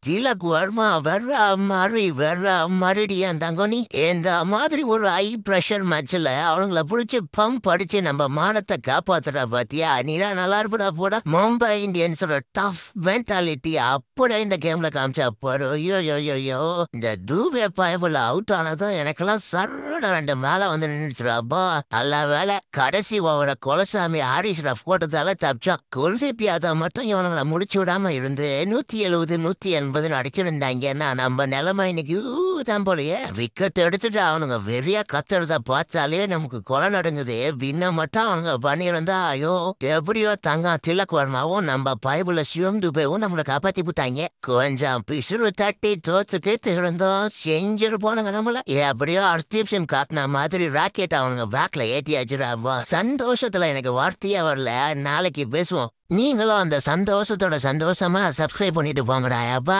திலக் வர்மா வர்ற மறுபடியும் தங்கோனி இந்த மாதிரி ஒரு ஹை ப்ரெஷர் மேட்ச்ல அவங்கள புடிச்சு பம்ப் அடிச்சு நம்ம மானத்தை காப்பாத்துற பாத்தியா நீடா நல்லா இருப்படா போடா மும்பை இந்தியன்ஸோட டஃப் மென்டாலிட்டி அப்படியே இந்த கேம்ல காமிச்சா போறோம் ஐயோ இந்த தூபே பயபுல அவுட் ஆனதும் எனக்கெல்லாம் சர்ற ரெண்டு மேல வந்து நின்றுச்சுடாப்பா நல்ல வேலை கடைசி ஓவர கொலசாமி ஹாரிஸ் ரஃப் போட்டதால தப்பிச்சான் குல்தீப் யாதவ் மட்டும் இவனுங்களை முடிச்சு விடாம இருந்து 170 180 அடிச்சிருந்தாங்கன்னா நம்ம நிலைமை இன்னைக்கு தான் போலயே விக்கெட் எடுத்துட்டு அவனுங்க வெறியா கத்துறத பார்த்தாலே நமக்கு கொலை நடுங்குது பின்ன மட்டும் அவனுங்க பண்ணியிருந்தா ஐயோ எப்படியோ தங்கம் திலக் வர்மாவும் நம்ம பைபிள சிவம் துபேவும் நம்மளை காப்பாத்தி விட்டாங்க கொஞ்சம் பிசுறு தட்டி தோத்துக்கு இருந்தோம் செஞ்சிரு போனாங்க நம்மள எப்படியோ அர்த்தீப்ஷன் காட்டின மாதிரி ராக்கெட் அவனுங்க பேக்ல ஏத்தியாச்சுடாப்பா சந்தோஷத்துல எனக்கு வார்த்தையே வரல நாளைக்கு பேசுவோம் நீங்களும் அந்த சந்தோஷத்தோட சந்தோஷமா சப்ஸ்கிரைப் பண்ணிட்டு போங்கடா அப்பா